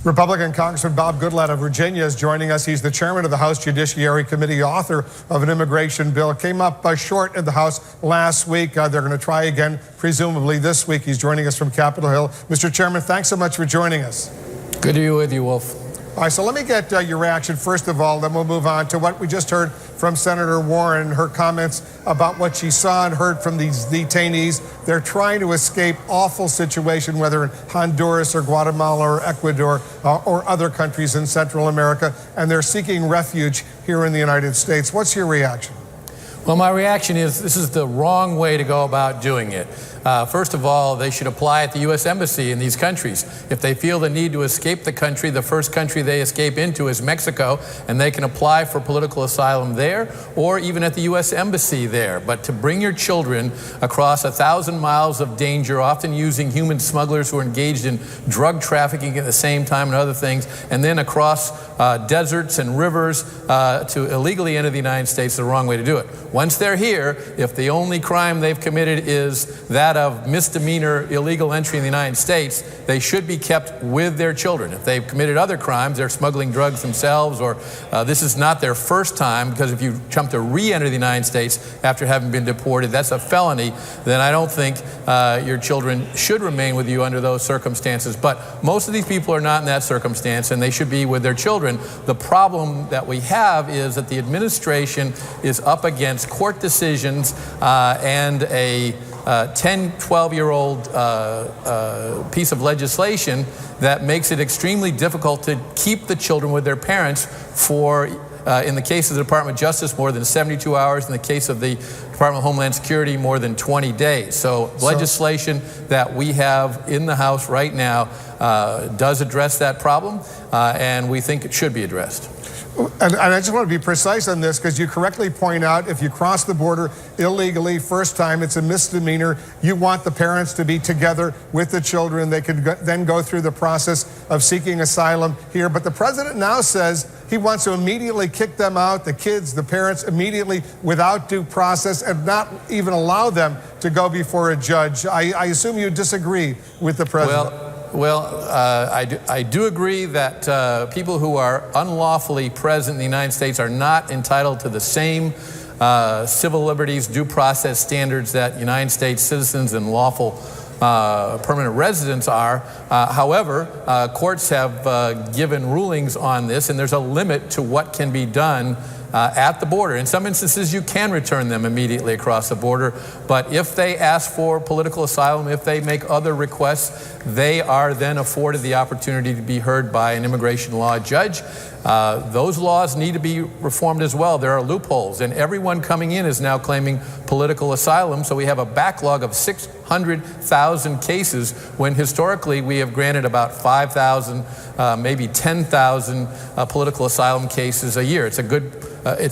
Republican Congressman Bob Goodlatte of Virginia is joining us. He's the chairman of the House Judiciary Committee, author of an immigration bill. Came up short in the House last week. They're going to try again, presumably this week. He's joining us from Capitol Hill. Mr. Chairman, thanks so much for joining us. Good to be with you, Wolf. All right, so let me get your reaction first of all, then we'll move on to what we just heard from Senator Warren, her comments about what she saw and heard from these detainees. They're trying to escape awful situation, whether in Honduras or Guatemala or Ecuador or other countries in Central America, and they're seeking refuge here in the United States. What's your reaction? Well, my reaction is this is the wrong way to go about doing it. First of all, they should apply at the U.S. Embassy in these countries. If they feel the need to escape the country, the first country they escape into is Mexico, and they can apply for political asylum there or even at the U.S. Embassy there. But to bring your children across 1,000 miles of danger, often using human smugglers who are engaged in drug trafficking at the same time and other things, and then across deserts and rivers to illegally enter the United States is the wrong way to do it. Once they're here, if the only crime they've committed is that of misdemeanor illegal entry in the United States, they should be kept with their children. If they've committed other crimes, they're smuggling drugs themselves, or this is not their first time, because if you attempt to re-enter the United States after having been deported, that's a felony, then I don't think your children should remain with you under those circumstances. But most of these people are not in that circumstance, and they should be with their children. The problem that we have is that the administration is up against court decisions and a 10, 12-year-old piece of legislation that makes it extremely difficult to keep the children with their parents for, in the case of the Department of Justice, more than 72 hours. In the case of the Department of Homeland Security, more than 20 days. So legislation that we have in the House right now does address that problem, and we think it should be addressed. And I just want to be precise on this, because you correctly point out if you cross the border illegally first time, it's a misdemeanor. You want the parents to be together with the children. They could then go through the process of seeking asylum here. But the president now says he wants to immediately kick them out, the kids, the parents, immediately without due process, and not even allow them to go before a judge. I assume you disagree with the president. Well, I do agree that people who are unlawfully present in the United States are not entitled to the same civil liberties, due process standards that United States citizens and lawful permanent residents are. However, courts have given rulings on this, and there's a limit to what can be done at the border. In some instances, you can return them immediately across the border, but if they ask for political asylum, if they make other requests, they are then afforded the opportunity to be heard by an immigration law judge. Those laws need to be reformed as well. There are loopholes, and everyone coming in is now claiming political asylum, so we have a backlog of 600,000 cases, when historically we have granted about 5,000, maybe 10,000 political asylum cases a year. It's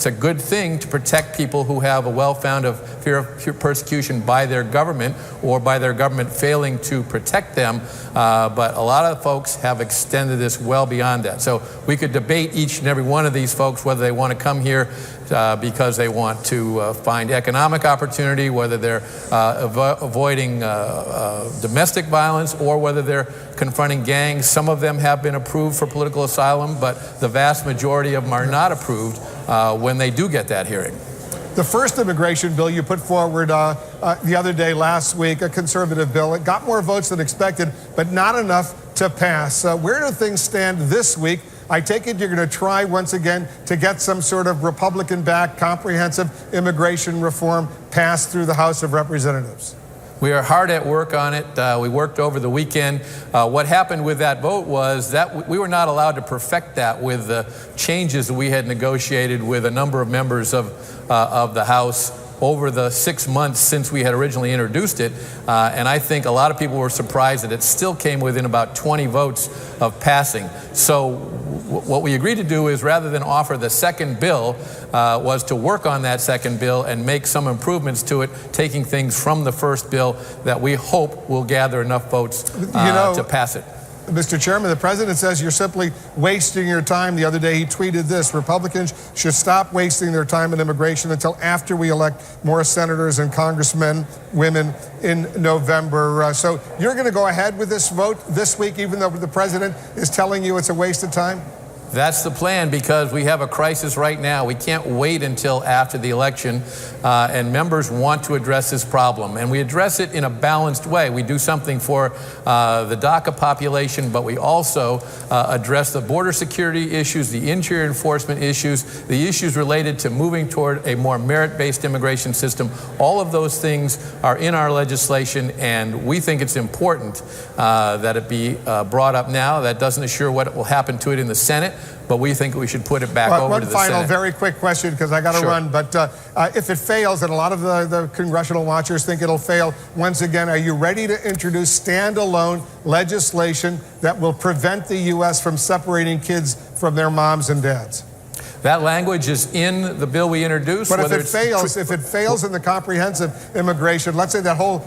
a good thing to protect people who have a well-founded fear of persecution by their government, or by their government failing to protect them. But a lot of folks have extended this well beyond that. So we could debate each and every one of these folks, whether they want to come here because they want to find economic opportunity, whether they're avoiding domestic violence, or whether they're confronting gangs. Some of them have been approved for political asylum, but the vast majority of them are not approved when they do get that hearing. The first immigration bill you put forward the other day, last week, a conservative bill, it got more votes than expected, but not enough to pass. Where do things stand this week? I take it you're going to try once again to get some sort of Republican-backed comprehensive immigration reform passed through the House of Representatives. We are hard at work on it. We worked over the weekend. What happened with that vote was that we were not allowed to perfect that with the changes that we had negotiated with a number of members of the House over the 6 months since we had originally introduced it. And I think a lot of people were surprised that it still came within about 20 votes of passing. So what we agreed to do is, rather than offer the second bill, was to work on that second bill and make some improvements to it, taking things from the first bill that we hope will gather enough votes to pass it. Mr. Chairman, the president says you're simply wasting your time. The other day he tweeted this: Republicans should stop wasting their time on immigration until after we elect more senators and congressmen, women in November. So you're going to go ahead with this vote this week, even though the president is telling you it's a waste of time? That's the plan, because we have a crisis right now. We can't wait until after the election, and members want to address this problem. And we address it in a balanced way. We do something for the DACA population, but we also address the border security issues, the interior enforcement issues, the issues related to moving toward a more merit-based immigration system. All of those things are in our legislation, and we think it's important that it be brought up now. That doesn't assure what will happen to it in the Senate, but we think we should put it back over to the Senate. One final, very quick question, because I got to run. But if it fails, and a lot of the congressional watchers think it'll fail, once again, are you ready to introduce standalone legislation that will prevent the U.S. from separating kids from their moms and dads? That language is in the bill we introduced. But if it fails in the comprehensive immigration, let's say that whole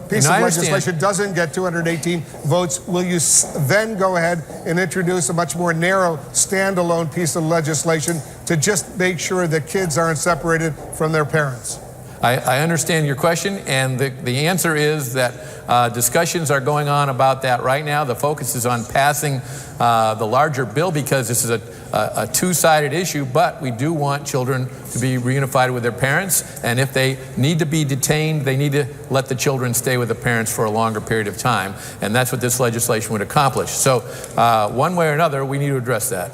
piece of legislation doesn't get 218 votes, will you then go ahead and introduce a much more narrow, standalone piece of legislation to just make sure that kids aren't separated from their parents? I understand your question, and the answer is that discussions are going on about that right now. The focus is on passing the larger bill, because this is a two-sided issue, but we do want children to be reunified with their parents, and if they need to be detained, they need to let the children stay with the parents for a longer period of time, and that's what this legislation would accomplish. So one way or another, we need to address that.